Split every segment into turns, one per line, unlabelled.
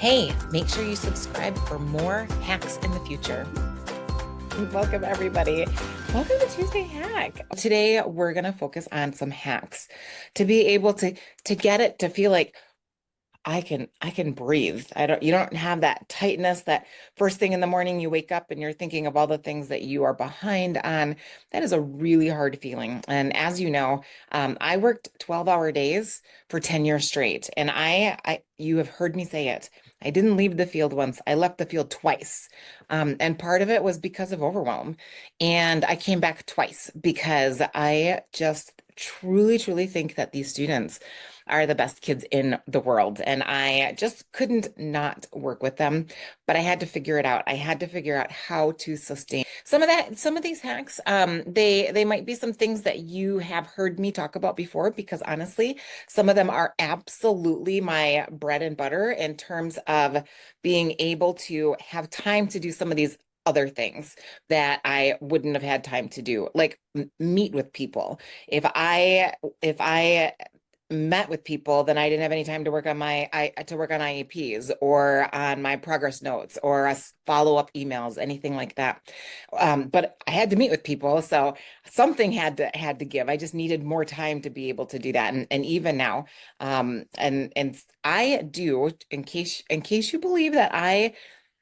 Hey, make sure you subscribe for more hacks in the future. Welcome, everybody. Welcome to Tuesday Hack. Today, we're going to focus on some hacks to be able to get it to feel like I can breathe. You don't have that tightness that first thing in the morning you wake up and you're thinking of all the things that you are behind on. That is a really hard feeling. And as you know, I worked 12-hour days for 10 years straight. And you have heard me say it. I didn't leave the field once. I left the field twice. And part of it was because of overwhelm. And I came back twice because I just truly, truly think that these students are the best kids in the world. And I just couldn't not work with them, but I had to figure it out. I had to figure out how to sustain some of these hacks. They might be some things that you have heard me talk about before, because honestly, some of them are absolutely my bread and butter in terms of being able to have time to do some of these other things that I wouldn't have had time to do, like meet with people. If I met with people, then I didn't have any time to work on IEPs or on my progress notes or follow-up emails, anything like that. But I had to meet with people, so something had to give. I just needed more time to be able to do that. And even now, and I do, in case you believe that I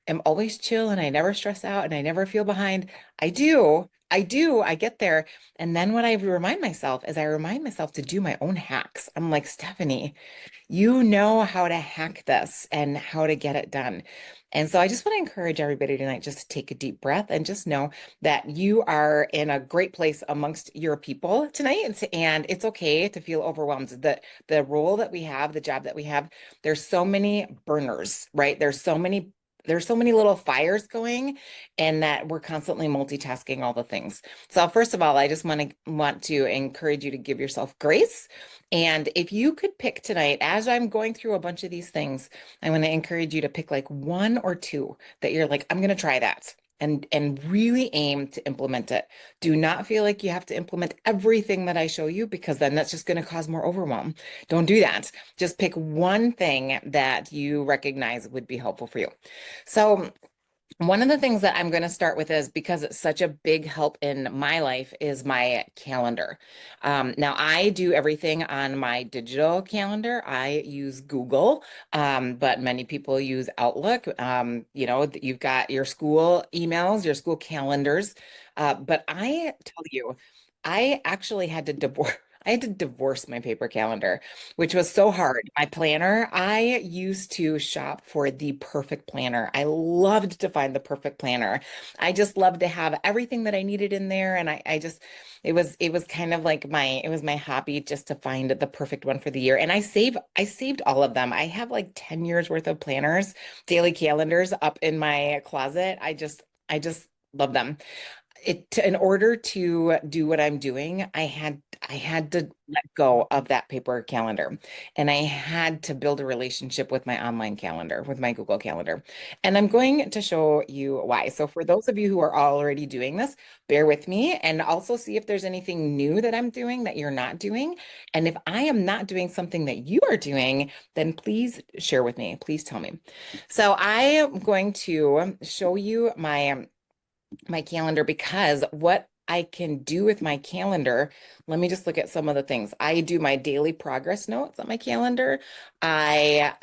am always chill and I never stress out and I never feel behind. I do. I do. I get there. And then what I remind myself is I remind myself to do my own hacks. I'm like, Stephanie, you know how to hack this and how to get it done. And so I just want to encourage everybody tonight just to take a deep breath and just know that you are in a great place amongst your people tonight. And it's okay to feel overwhelmed. The role that we have, the job that we have, there's so many burners, right? There's so many little fires going, and that we're constantly multitasking all the things. So first of all, I just want to encourage you to give yourself grace. And if you could pick tonight, as I'm going through a bunch of these things, I want to encourage you to pick like one or two that you're like, I'm going to try that. And really aim to implement it. Do not feel like you have to implement everything that I show you, because then that's just going to cause more overwhelm. Don't do that. Just pick one thing that you recognize would be helpful for you. So one of the things that I'm going to start with is, because it's such a big help in my life, is my calendar. Now I do everything on my digital calendar. I use Google, but many people use Outlook. You've got your school emails, your school calendars. But I tell you, I actually had to divorce. I had to divorce my paper calendar, which was so hard. My planner, I used to shop for the perfect planner. I loved to find the perfect planner. I just loved to have everything that I needed in there. And it was kind of like it was my hobby just to find the perfect one for the year. And I saved all of them. I have like 10 years worth of planners, daily calendars up in my closet. I just love them. In order to do what I'm doing, I had to let go of that paper calendar, and I had to build a relationship with my online calendar, with my Google Calendar. And I'm going to show you why. So for those of you who are already doing this, bear with me and also see if there's anything new that I'm doing that you're not doing. And if I am not doing something that you are doing, then please share with me. Please tell me. So I am going to show you my calendar, because what I can do with my calendar, let me just look at some of the things. I do my daily progress notes on my calendar. I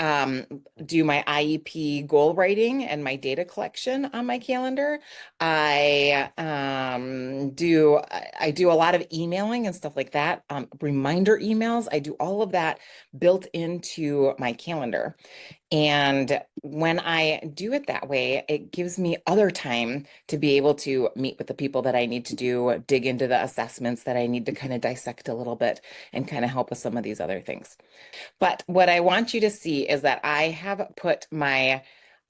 do my IEP goal writing and my data collection on my calendar. I do a lot of emailing and stuff like that. Reminder emails. I do all of that built into my calendar. And when I do it that way, it gives me other time to be able to meet with the people that I need to do, dig into the assessments that I need to kind of dissect a little bit, and kind of help with some of these other things. But what I want you to see is that I have put my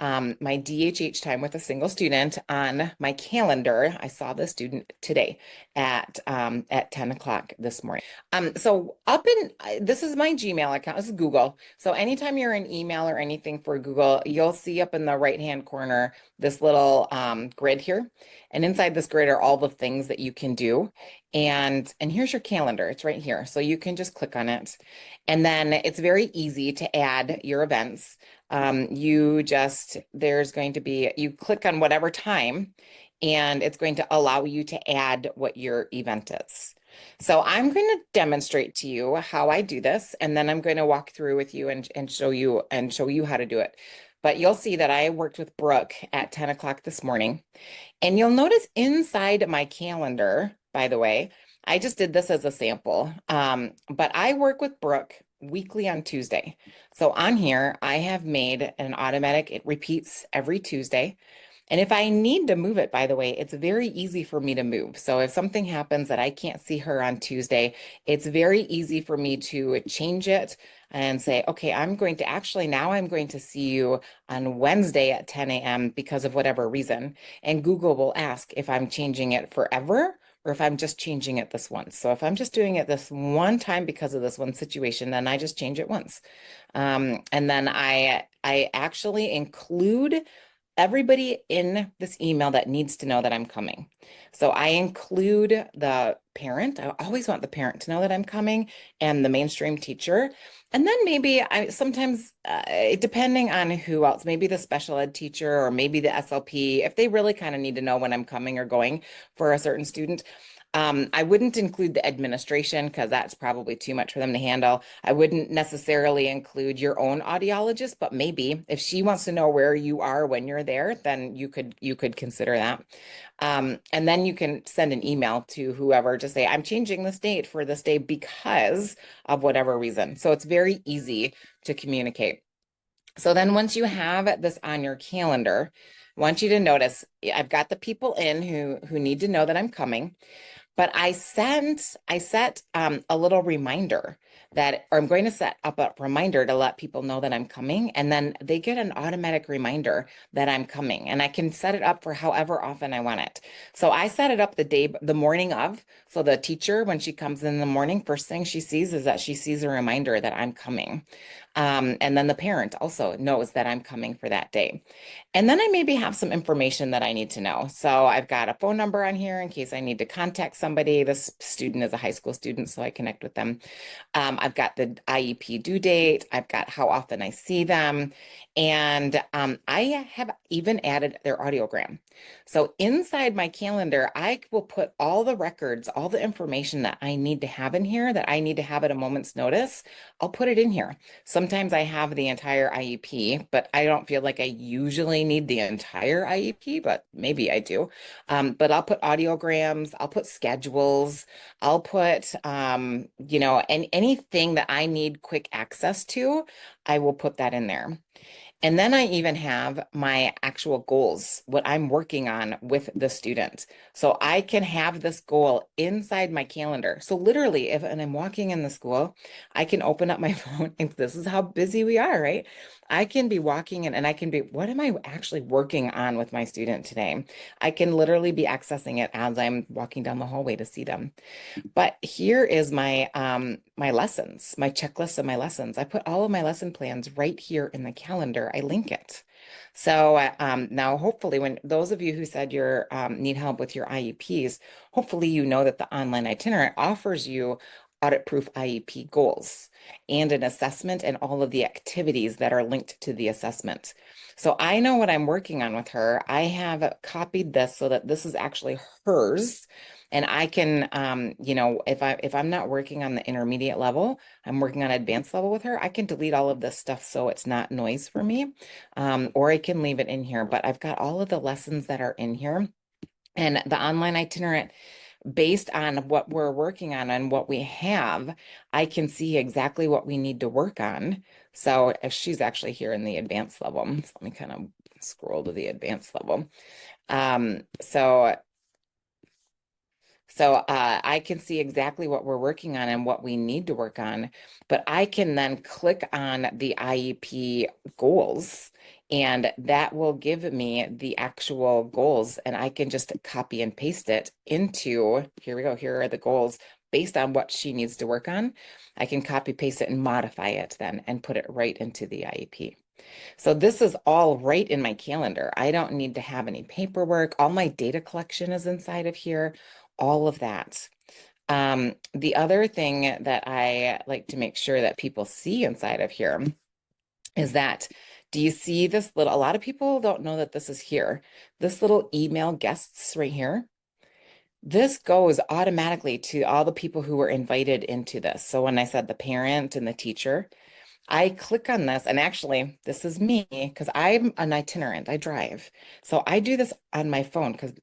DHH time with a single student on my calendar. I saw the student today at 10 o'clock this morning. So this is my Gmail account. This is Google. So anytime you're in email or anything for Google, you'll see up in the right-hand corner this little grid here. And inside this grid are all the things that you can do. And here's your calendar. It's right here. So you can just click on it. And then it's very easy to add your events. There's going to be, you click on whatever time, and it's going to allow you to add what your event is. So I'm going to demonstrate to you how I do this, and then I'm going to walk through with you and show you how to do it. But you'll see that I worked with Brooke at 10 o'clock this morning. And you'll notice inside my calendar, by the way, I just did this as a sample, but I work with Brooke weekly on Tuesday. So on here, I have made an automatic, it repeats every Tuesday. And if I need to move it, by the way, it's very easy for me to move. So if something happens that I can't see her on Tuesday, it's very easy for me to change it and say, okay, now I'm going to see you on Wednesday at 10 a.m. because of whatever reason. And Google will ask if I'm changing it forever or if I'm just changing it this once. So if I'm just doing it this one time because of this one situation, then I just change it once. And then I actually include everybody in this email that needs to know that I'm coming. So I include the parent. I always want the parent to know that I'm coming, and the mainstream teacher. And then maybe I sometimes, depending on who else, maybe the special ed teacher or maybe the SLP, if they really kind of need to know when I'm coming or going for a certain student. I wouldn't include the administration because that's probably too much for them to handle. I wouldn't necessarily include your own audiologist, but maybe if she wants to know where you are when you're there, then you could consider that. And then you can send an email to whoever to say, I'm changing this date for this day because of whatever reason. So it's very easy to communicate. So then once you have this on your calendar, I want you to notice I've got the people in who need to know that I'm coming. But I set a little reminder or I'm going to set up a reminder to let people know that I'm coming. And then they get an automatic reminder that I'm coming. And I can set it up for however often I want it. So I set it up the morning of. So the teacher, when she comes in the morning, first thing she sees is that she sees a reminder that I'm coming. And then the parent also knows that I'm coming for that day. And then I maybe have some information that I need to know. So I've got a phone number on here in case I need to contact somebody. This student is a high school student, so I connect with them. I've got the IEP due date. I've got how often I see them. And I have even added their audiogram. So inside my calendar, I will put all the records, all the information that I need to have in here that I need to have at a moment's notice. I'll put it in here. Sometimes I have the entire IEP, but I don't feel like I usually need the entire IEP, but maybe I do. But I'll put audiograms, I'll put schedules, I'll put, anything that I need quick access to, I will put that in there. And then I even have my actual goals, what I'm working on with the student. So I can have this goal inside my calendar. So literally, and I'm walking in the school, I can open up my phone, and this is how busy we are, right? I can be walking in and I can be, what am I actually working on with my student today? I can literally be accessing it as I'm walking down the hallway to see them. But here is my lessons, my checklist of my lessons. I put all of my lesson plans right here in the calendar. I link it. So now hopefully when those of you who said you need help with your IEPs, hopefully you know that the online itinerant offers you audit-proof IEP goals and an assessment and all of the activities that are linked to the assessment. So I know what I'm working on with her. I have copied this so that this is actually hers. And I can, if I'm not working on the intermediate level, I'm working on advanced level with her, I can delete all of this stuff so it's not noise for me, or I can leave it in here. But I've got all of the lessons that are in here. And the online itinerant, based on what we're working on and what we have, I can see exactly what we need to work on. So if she's actually here in the advanced level, so let me kind of scroll to the advanced level. So I can see exactly what we're working on and what we need to work on, but I can then click on the IEP goals, and that will give me the actual goals, and I can just copy and paste it into, here we go, here are the goals based on what she needs to work on. I can copy paste it and modify it then and put it right into the IEP. So this is all right in my calendar. I don't need to have any paperwork. All my data collection is inside of here. all of that. The other thing that I like to make sure that people see inside of here is that, do you see this little, a lot of people don't know that this is here. This little email guests right here. This goes automatically to all the people who were invited into this. So when I said the parent and the teacher, I click on this, and actually, this is me because I'm an itinerant. I drive. So I do this on my phone because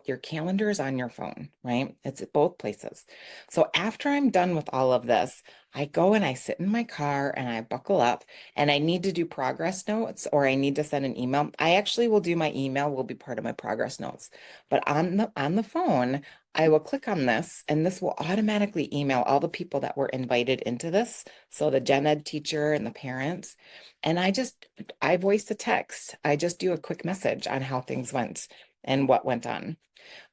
your calendar is on your phone, right? It's at both places. So after I'm done with all of this, I go and I sit in my car and I buckle up and I need to do progress notes or I need to send an email. I actually will do my email, will be part of my progress notes. But on the phone, I will click on this and this will automatically email all the people that were invited into this. So the gen ed teacher and the parents. And I voice the text. I just do a quick message on how things went and what went on.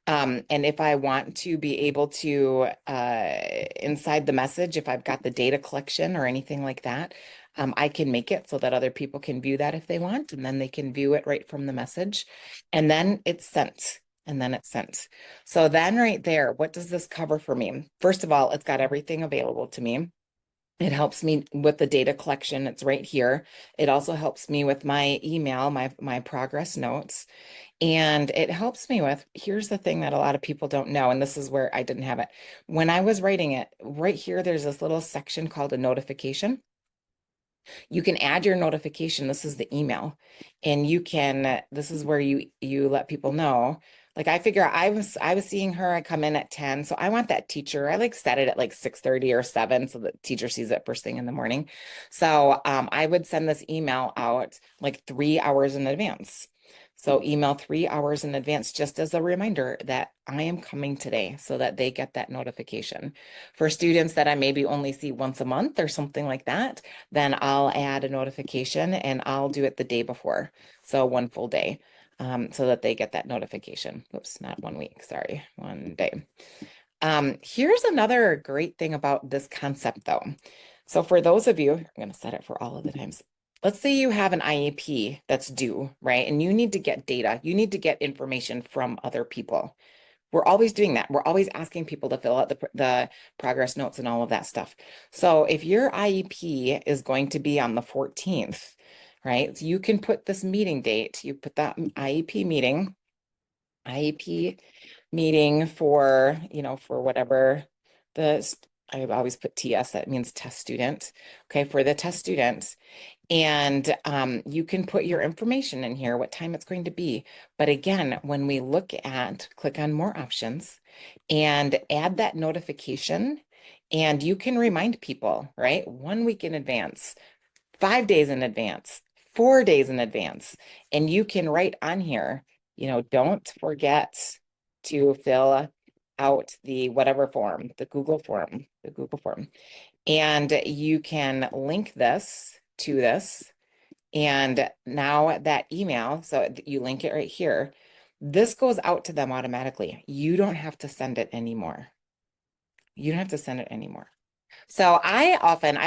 And if I want to be able to, inside the message, if I've got the data collection or anything like that, I can make it so that other people can view that if they want, and then they can view it right from the message. And then it's sent. And then it's sent. So then right there, what does this cover for me? First of all, it's got everything available to me. It helps me with the data collection. It's right here. It also helps me with my email, my progress notes. And it helps me with, here's the thing that a lot of people don't know, and this is where I didn't have it. When I was writing it, right here, there's this little section called a notification. You can add your notification. This is the email. And this is where you let people know. Like I figure I was seeing her, I come in at 10. So I want that teacher. I like set it at like 6:30 or 7 so the teacher sees it first thing in the morning. So I would send this email out like 3 hours in advance. So email 3 hours in advance just as a reminder that I am coming today so that they get that notification. For students that I maybe only see once a month or something like that, then I'll add a notification and I'll do it the day before. So one full day, so that they get that notification. Oops, not 1 week, sorry, one day. Here's another great thing about this concept though. So for those of you, I'm going to set it for all of the times. Let's say you have an IEP that's due, right? And you need to get data. You need to get information from other people. We're always doing that. We're always asking people to fill out the progress notes and all of that stuff. So if your IEP is going to be on the 14th, right? So you can put this meeting date, you put that IEP meeting for, for whatever I always put TS, that means test student. Okay, for the test student. And you can put your information in here, what time it's going to be. But again, when we click on more options and add that notification, and you can remind people, right? 1 week in advance, 5 days in advance, 4 days in advance. And you can write on here, don't forget to fill out the whatever form, the Google form. And you can link this to this. And now that email, so you link it right here, this goes out to them automatically. You don't have to send it anymore. You don't have to send it anymore. So I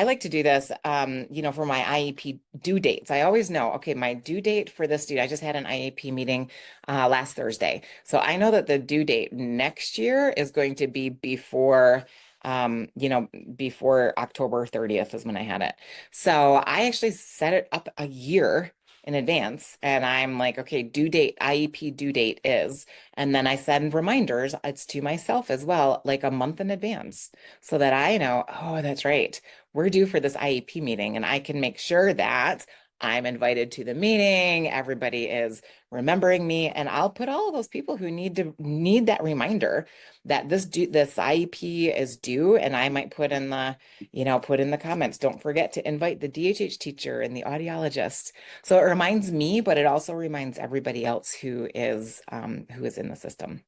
like to do this, for my IEP due dates. I always know, okay, my due date for this due, I just had an IEP meeting last Thursday. So I know that the due date next year is going to be before October 30th is when I had it. So I actually set it up a year in advance and I'm like, okay, IEP due date is, and then I send reminders, it's to myself as well, like a month in advance so that I know, oh, that's right. We're due for this IEP meeting and I can make sure that I'm invited to the meeting. Everybody is remembering me and I'll put all of those people who need that reminder that this IEP is due. And I might put in the comments, don't forget to invite the DHH teacher and the audiologist. So it reminds me, but it also reminds everybody else who is in the system.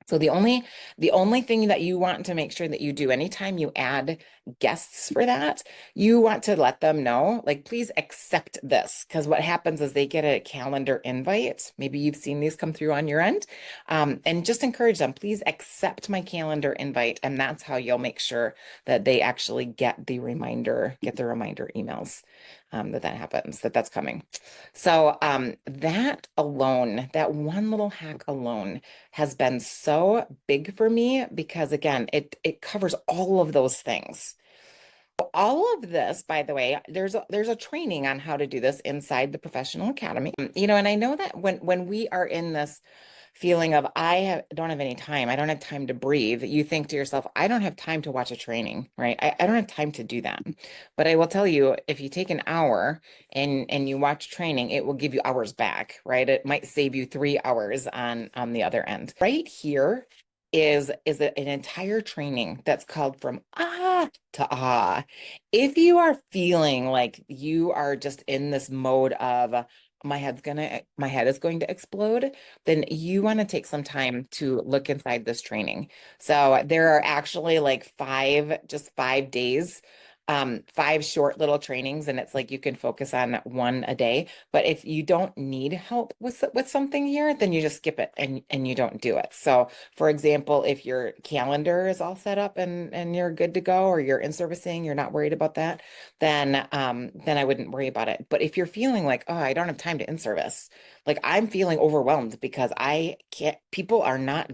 So the only thing that you want to make sure that you do anytime you add guests for that, you want to let them know, like, please accept this. Because what happens is they get a calendar invite. Maybe you've seen these come through on your end. And just encourage them, please accept my calendar invite. And that's how you'll make sure that they actually get the reminder emails. that happens, that's coming. So that alone, that one little hack alone has been so big for me because again, it covers all of those things. All of this, by the way, there's a training on how to do this inside the professional academy. And I know that when we are in this feeling of don't have any time, I don't have time to breathe, you think to yourself, I don't have time to watch a training, right? I don't have time to do that. But I will tell you, if you take an hour and you watch training, it will give you hours back, right? It might save you 3 hours on the other end. Right here an entire training that's called From Ah to Ah. If you are feeling like you are just in this mode of my head is going to explode, then you want to take some time to look inside this training. So there are actually like just 5 days, five short little trainings, and it's like you can focus on one a day. But if you don't need help with something here, then you just skip it and you don't do it. So for example, if your calendar is all set up and you're good to go, or you're in servicing, you're not worried about that, then I wouldn't worry about it. But if you're feeling like, oh, I don't have time to in service, like I'm feeling overwhelmed because I can't, people are not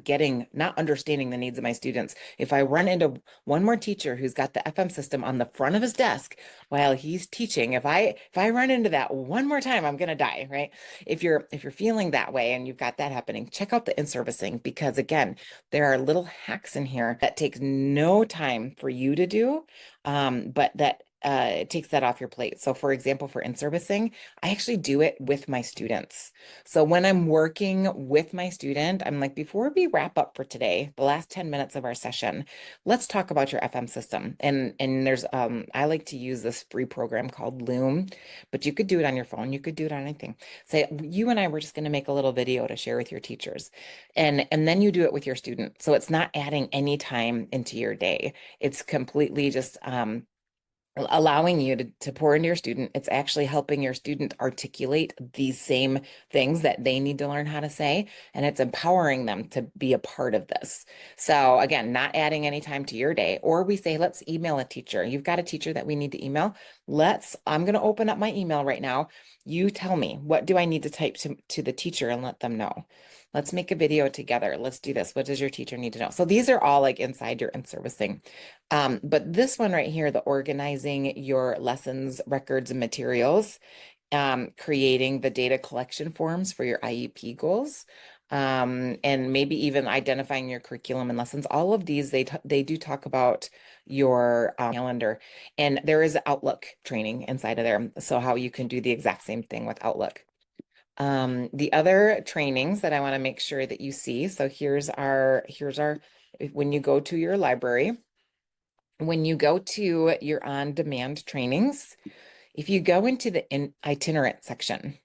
understanding the needs of my students. If I run into one more teacher who's got the FM system on the front of his desk while he's teaching, if I run into that one more time, I'm gonna die, right? If you're feeling that way and you've got that happening, check out the in-servicing because again, there are little hacks in here that takes no time for you to do, but that it takes that off your plate. So for example, for in-servicing, I actually do it with my students. So when I'm working with my student, I'm like, before we wrap up for today, the last 10 minutes of our session, let's talk about your FM system. And there's I like to use this free program called Loom, but you could do it on your phone, you could do it on anything. Say you and I were just going to make a little video to share with your teachers. And then you do it with your student. So it's not adding any time into your day. It's completely just allowing you to pour into your student. It's actually helping your student articulate these same things that they need to learn how to say, and it's empowering them to be a part of this. So again, not adding any time to your day. Or we say, let's email a teacher. You've got a teacher that we need to email. I'm going to open up my email right now. You tell me, what do I need to type to the teacher and let them know? Let's make a video together. Let's do this. What does your teacher need to know? So these are all like inside your in-servicing. But this one right here, the organizing your lessons, records, and materials, creating the data collection forms for your IEP goals, and maybe even identifying your curriculum and lessons. All of these, they do talk about your calendar, and there is Outlook training inside of there. So how you can do the exact same thing with Outlook. The other trainings that I want to make sure that you see. So here's our, when you go to your library, when you go to your on-demand trainings, if you go into the itinerant section,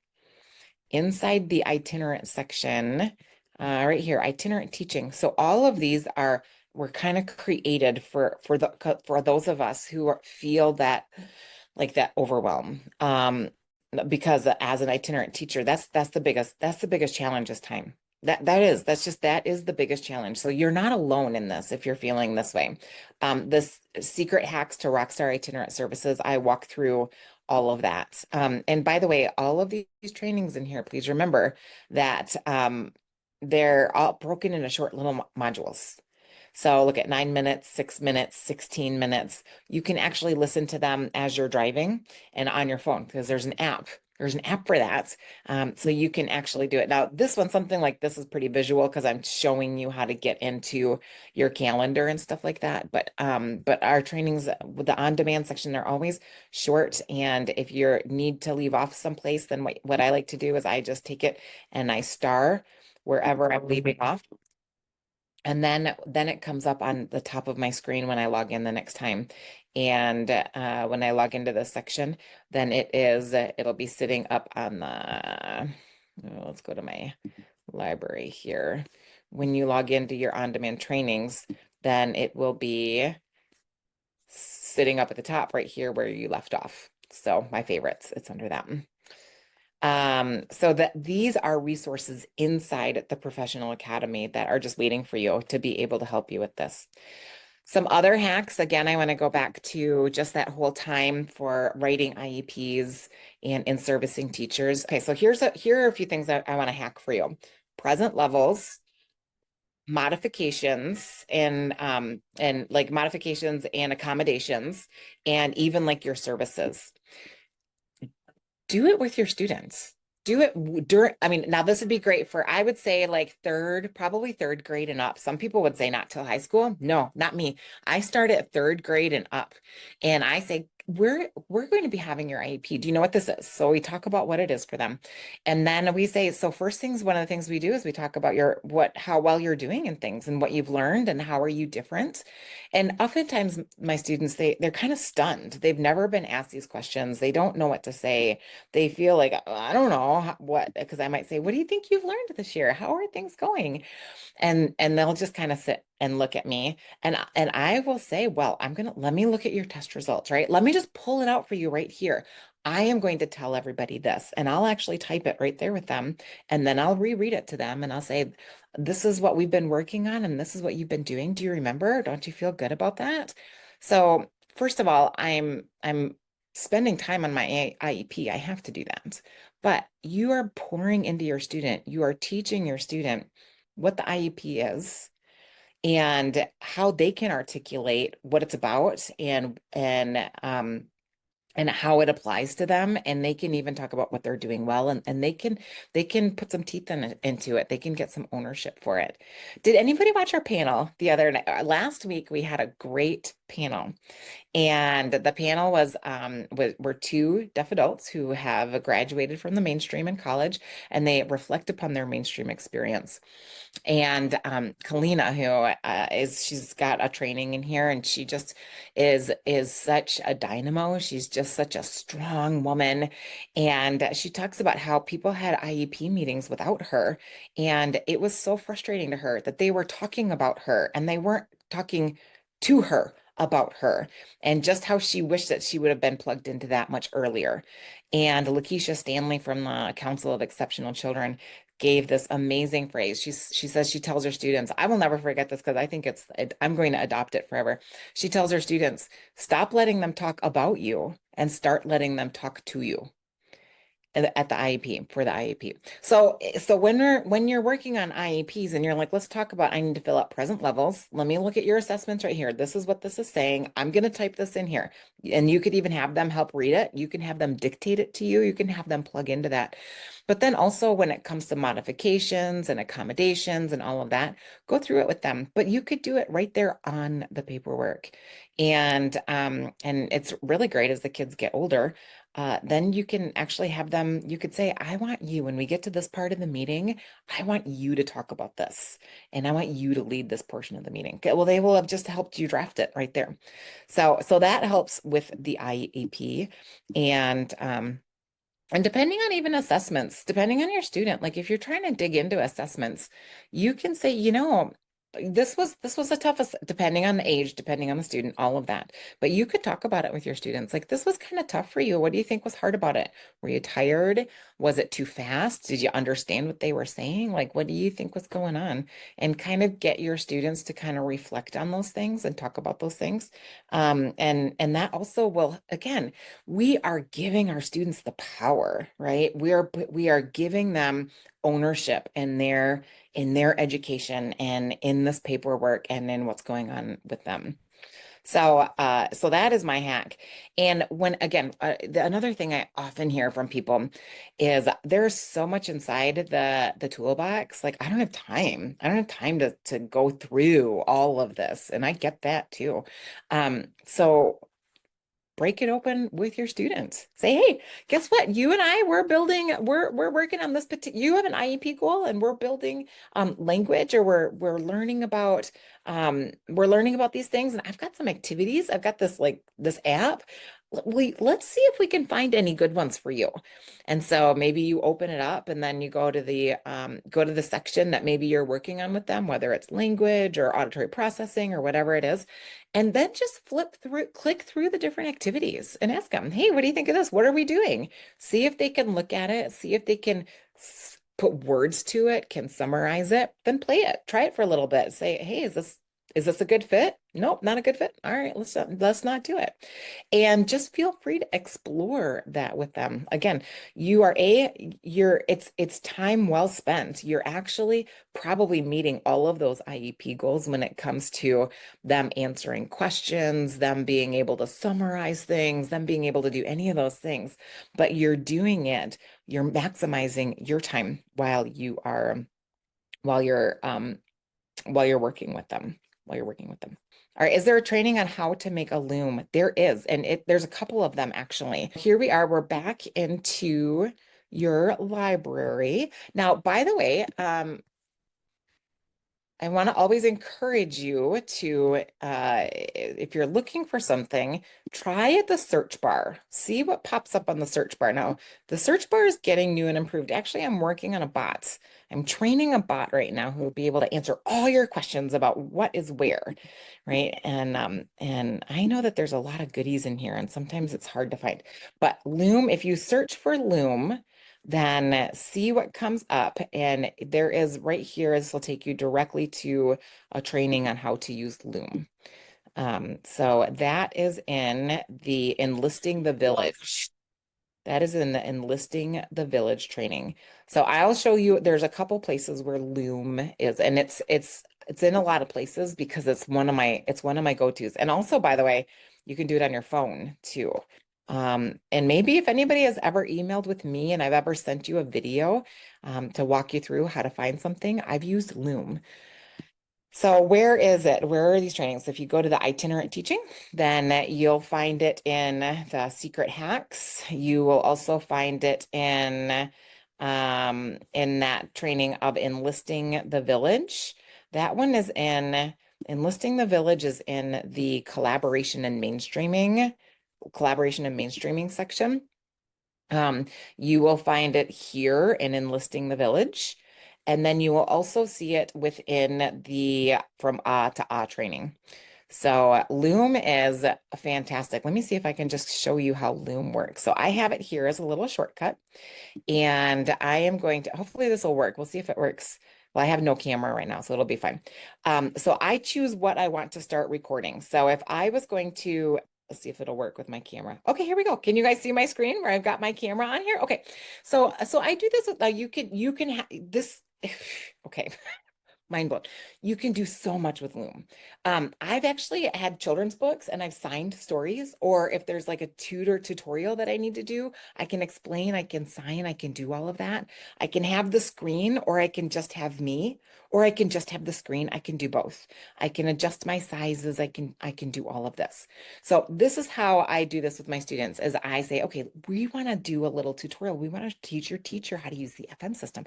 inside the itinerant section, right here, itinerant teaching. So all of these were kind of created for those of us who feel that like that overwhelm. Because as an itinerant teacher, that's the biggest challenge is time. That is the biggest challenge. So you're not alone in this if you're feeling this way. This secret hacks to Rockstar itinerant services, I walk through all of that. And by the way, all of these trainings in here, please remember that they're all broken into short little modules. So look at 9 minutes, 6 minutes, 16 minutes. You can actually listen to them as you're driving and on your phone because there's an app. There's an app for that. So you can actually do it. Now, this one, something like this is pretty visual because I'm showing you how to get into your calendar and stuff like that. But our trainings with the on-demand section, they're always short. And if you need to leave off someplace, then what I like to do is I just take it and I star wherever I'm leaving off. And then it comes up on the top of my screen when I log in the next time. And when I log into this section, then it'll be sitting up on let's go to my library here. When you log into your on-demand trainings, then it will be sitting up at the top right here where you left off. So my favorites, it's under that. So that these are resources inside the professional academy that are just waiting for you to be able to help you with this. Some other hacks, again, I want to go back to just that whole time for writing IEPs and in servicing teachers. Okay, so here are a few things that I want to hack for you. Present levels, modifications, and like modifications and accommodations, and even like your services. Do it with your students. Do it during, I mean, now this would be great for, I would say like third, probably third grade and up. Some people would say not till high school. No, not me. I start at third grade and up. And I say, we're going to be having your IEP. Do you know what this is? So we talk about what it is for them. And then we say, so first things, one of the things we do is we talk about how well you're doing in things and what you've learned and how are you different. And oftentimes my students, they're kind of stunned. They've never been asked these questions. They don't know what to say. They feel like, I don't know what, because I might say, what do you think you've learned this year? How are things going? And they'll just kind of sit and look at me, and I will say, well, let me look at your test results, right? Let me just pull it out for you right here. I am going to tell everybody this, and I'll actually type it right there with them, and then I'll reread it to them, and I'll say, this is what we've been working on, and this is what you've been doing. Do you remember? Don't you feel good about that? So first of all, I'm spending time on my IEP. I have to do that. But you are pouring into your student. You are teaching your student what the IEP is and how they can articulate what it's about and how it applies to them. And they can even talk about what they're doing well, and they can put some teeth into it. They can get some ownership for it. Did anybody watch our panel the other night? Last week we had a great panel. And the panel were two deaf adults who have graduated from the mainstream in college, and they reflect upon their mainstream experience. And Kalina, who she's got a training in here, and she just is such a dynamo. She's just such a strong woman, and she talks about how people had IEP meetings without her, and it was so frustrating to her that they were talking about her and they weren't talking to her about her, and just how she wished that she would have been plugged into that much earlier. And Lakeisha Stanley from the Council of Exceptional Children gave this amazing phrase. She says she tells her students, I will never forget this because I think I'm going to adopt it forever. She tells her students, stop letting them talk about you and start letting them talk to you at the IEP for the IEP. So when you're working on IEPs and you're like, let's talk about, I need to fill out present levels. Let me look at your assessments right here. This is what this is saying. I'm going to type this in here. And you could even have them help read it. You can have them dictate it to you. You can have them plug into that. But then also when it comes to modifications and accommodations and all of that, go through it with them. But you could do it right there on the paperwork. And it's really great as the kids get older. Then you can actually have them, you could say, I want you, when we get to this part of the meeting, I want you to talk about this. And I want you to lead this portion of the meeting. Okay, well, they will have just helped you draft it right there. So that helps with the IEP. And depending on even assessments, depending on your student, like if you're trying to dig into assessments, you can say, this was a tough, depending on the age, depending on the student, all of that. But you could talk about it with your students. Like, this was kind of tough for you. What do you think was hard about it? Were you tired? Was it too fast? Did you understand what they were saying? Like, what do you think was going on? And kind of get your students to kind of reflect on those things and talk about those things. And that also will, again, we are giving our students the power, right? We are giving them ownership in their education and in this paperwork and in what's going on with them. So that is my hack. And when again, another thing I often hear from people is there's so much inside the toolbox. Like I don't have time. I don't have time to go through all of this, and I get that too. So break it open with your students. Say, hey, guess what? You and I, we're working on this particular, you have an IEP goal and we're building language, or we're learning about these things. And I've got some activities. I've got this app. Let's see if we can find any good ones for you. And so maybe you open it up and then you go to the section that maybe you're working on with them, whether it's language or auditory processing or whatever it is. And then just click through the different activities and ask them, hey, what do you think of this? What are we doing? See if they can look at it, see if they can put words to it, can summarize it, then play it, try it for a little bit. Say, hey, is this a good fit? Nope, not a good fit. All right, let's not do it. And just feel free to explore that with them. Again, it's time well spent. You're actually probably meeting all of those IEP goals when it comes to them answering questions, them being able to summarize things, them being able to do any of those things. But you're maximizing your time while you're while you're working with them, while you're working with them. All right, is there a training on how to make a loom? There is, and there's a couple of them actually. Here we are, we're back into your library. Now, by the way, I want to always encourage you to, if you're looking for something, try the search bar. See what pops up on the search bar. Now, the search bar is getting new and improved. Actually, I'm working on a bot. I'm training a bot right now who will be able to answer all your questions about what is where, right? And I know that there's a lot of goodies in here, and sometimes it's hard to find. But Loom, if you search for Loom, then see what comes up. And there is right here, this will take you directly to a training on how to use Loom. So that is in the Enlisting the Village. That is in the Enlisting the Village training. So I'll show you, there's a couple places where Loom is, and it's in a lot of places because it's one of my go-tos. And also, by the way, you can do it on your phone too. And maybe if anybody has ever emailed with me and I've ever sent you a video to walk you through how to find something, I've used Loom. So where is it? Where are these trainings? If you go to the itinerant teaching, then you'll find it in the secret hacks. You will also find it in that training of enlisting the village. That one is in enlisting the village is in the collaboration and mainstreaming section. You will find it here in Enlisting the Village. And then you will also see it within the From Ah to Ah training. So Loom is fantastic. Let me see if I can just show you how Loom works. So I have it here as a little shortcut, and I am going to, hopefully this will work. We'll see if it works. Well, I have no camera right now, so it'll be fine. So I choose what I want to start recording. So if I was going to, let's see if it'll work with my camera. Okay, here we go. Can you guys see my screen where I've got my camera on here? Okay. So I do this with, you can have this. Okay. Mind blown. You can do so much with Loom. I've actually had children's books and I've signed stories, or if there's like a tutorial that I need to do, I can explain, I can sign, I can do all of that. I can have the screen, or I can just have me, or I can just have the screen. I can do both. I can adjust my sizes. I can do all of this. So this is how I do this with my students, is I say, okay, we want to do a little tutorial. We want to teach your teacher how to use the FM system.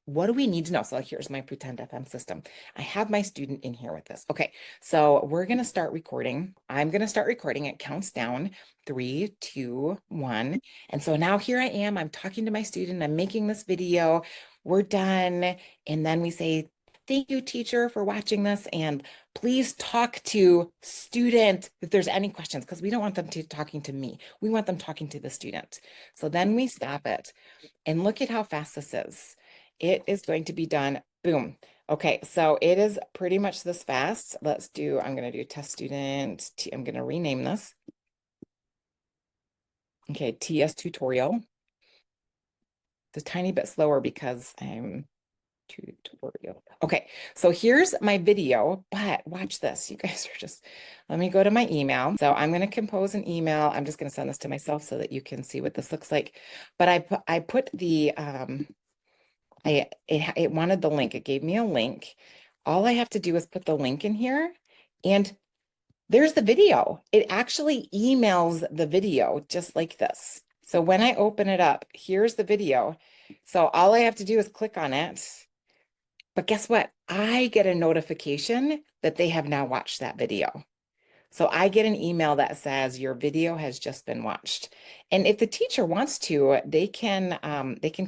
What do we need to know? So here's my pretend FM system. I have my student in here with this. Okay, so we're going to start recording. I'm going to start recording. It counts down 3, 2, 1. And so now here I am. I'm talking to my student. I'm making this video. We're done. And then we say, thank you, teacher, for watching this. And please talk to student if there's any questions, because we don't want them to talking to me. We want them talking to the student. So then we stop it. And look at how fast this is. It is going to be done. Boom. Okay, so it is pretty much this fast. I'm going to do test student. I'm going to rename this. Okay, TS tutorial. It's a tiny bit slower because I'm tutorial. Okay, so here's my video, but watch this. You guys are just, let me go to my email. So I'm going to compose an email. I'm just going to send this to myself so that you can see what this looks like. But I put the, it wanted the link. It gave me a link. All I have to do is put the link in here, and there's the video. It actually emails the video just like this. So when I open it up, here's the video. So all I have to do is click on it. But guess what? I get a notification that they have now watched that video. So I get an email that says your video has just been watched. And if the teacher wants to, they can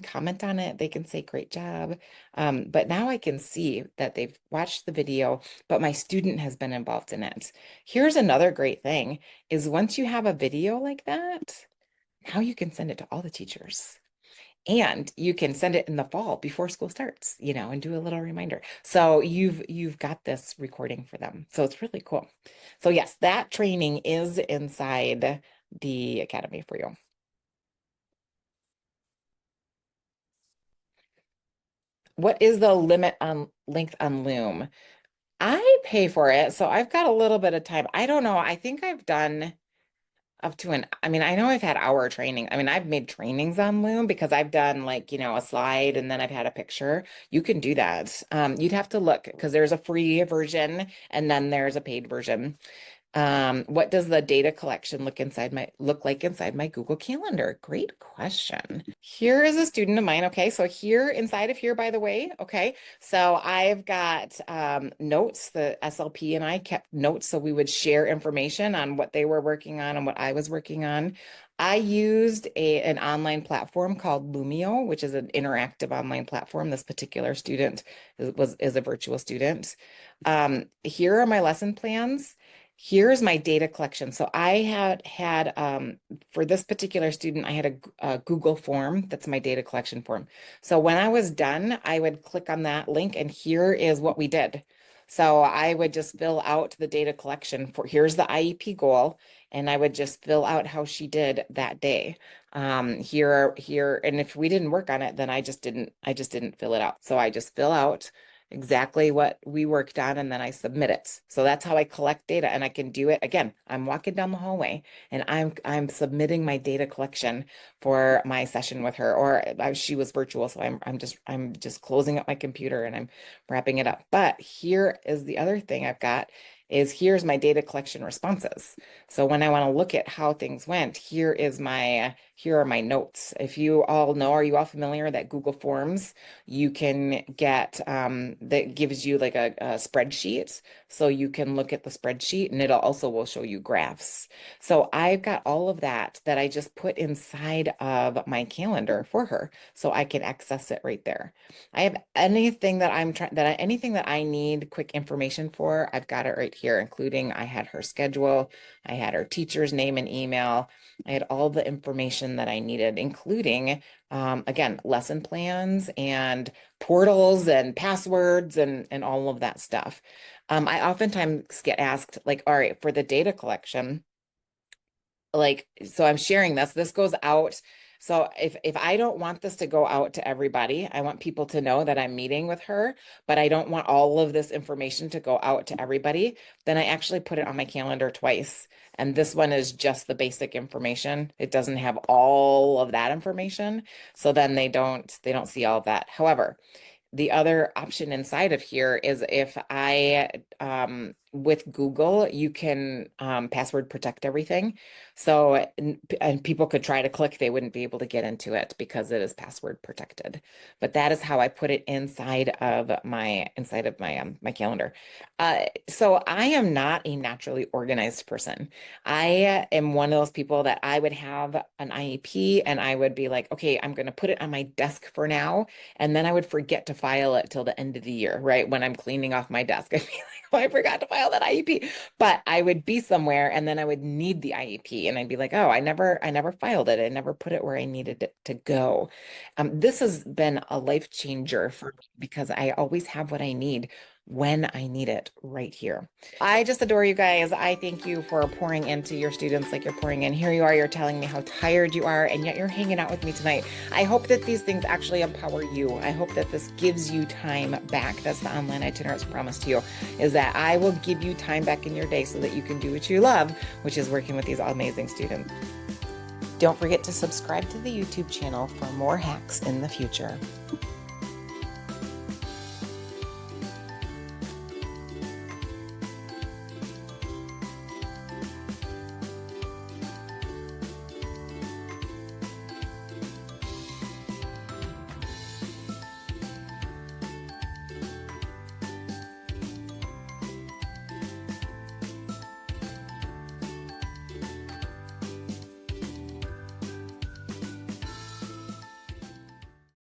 comment on it. They can say, great job. But now I can see that they've watched the video, but my student has been involved in it. Here's another great thing is once you have a video like that, now you can send it to all the teachers. And you can send it in the fall before school starts, and do a little reminder. So you've got this recording for them. So it's really cool. So yes, that training is inside the academy for you. What is the limit on length on Loom? I pay for it, so I've got a little bit of time. I don't know. I think I've done up to I mean, I know I've had hour training. I mean, I've made trainings on Loom because I've done like, a slide and then I've had a picture. You can do that. You'd have to look because there's a free version and then there's a paid version. What does the data collection look like inside my Google Calendar? Great question. Here is a student of mine. Okay, so here inside of here, by the way, okay, so I've got notes. The SLP and I kept notes so we would share information on what they were working on and what I was working on. I used an online platform called Lumio, which is an interactive online platform. This particular student is a virtual student. Here are my lesson plans. Here's my data collection. So I had for this particular student, I had a Google form. That's my data collection form. So when I was done, I would click on that link and here is what we did. So I would just fill out the data collection for here's the IEP goal, and I would just fill out how she did that day. Here, and if we didn't work on it, then I just didn't fill it out. So I just fill out exactly what we worked on and then I submit it. So that's how I collect data and I can do it again. I'm walking down the hallway and I'm submitting my data collection for my session with her or she was virtual so I'm just closing up my computer and I'm wrapping it up. But here is the other thing I've got is here's my data collection responses. So when I want to look at how things went, here are my notes. If you all know, are you all familiar that Google Forms you can get that gives you like a spreadsheet so you can look at the spreadsheet and it'll also will show you graphs. So I've got all of that I just put inside of my calendar for her so I can access it right there. I have anything that anything that I need quick information for, I've got it right here, including I had her schedule, I had her teacher's name and email, I had all the information that I needed, including again, lesson plans and portals and passwords and all of that stuff. I oftentimes get asked, like, all right, for the data collection, like, so I'm sharing this goes out. So if I don't want this to go out to everybody, I want people to know that I'm meeting with her, but I don't want all of this information to go out to everybody, then I actually put it on my calendar twice. And this one is just the basic information. It doesn't have all of that information. So then they don't see all of that. However, the other option inside of here is if with Google, you can password protect everything. So, and people could try to click, they wouldn't be able to get into it because it is password protected. But that is how I put it inside of my calendar. So I am not a naturally organized person. I am one of those people that I would have an IEP and I would be like, okay, I'm going to put it on my desk for now. And then I would forget to file it till the end of the year, right? When I'm cleaning off my desk, I'd be like, oh, I forgot to file that IEP. But I would be somewhere and then I would need the IEP and I'd be like, oh, I never filed it. I never put it where I needed it to go. This has been a life changer for me because I always have what I need when I need it right here. I just adore you guys. I thank you for pouring into your students like you're pouring in. Here you are, you're telling me how tired you are, and yet you're hanging out with me tonight. I hope that these things actually empower you. I hope that this gives you time back. That's the online itinerants promise to you, is that I will give you time back in your day so that you can do what you love, which is working with these amazing students. Don't forget to subscribe to the YouTube channel for more hacks in the future.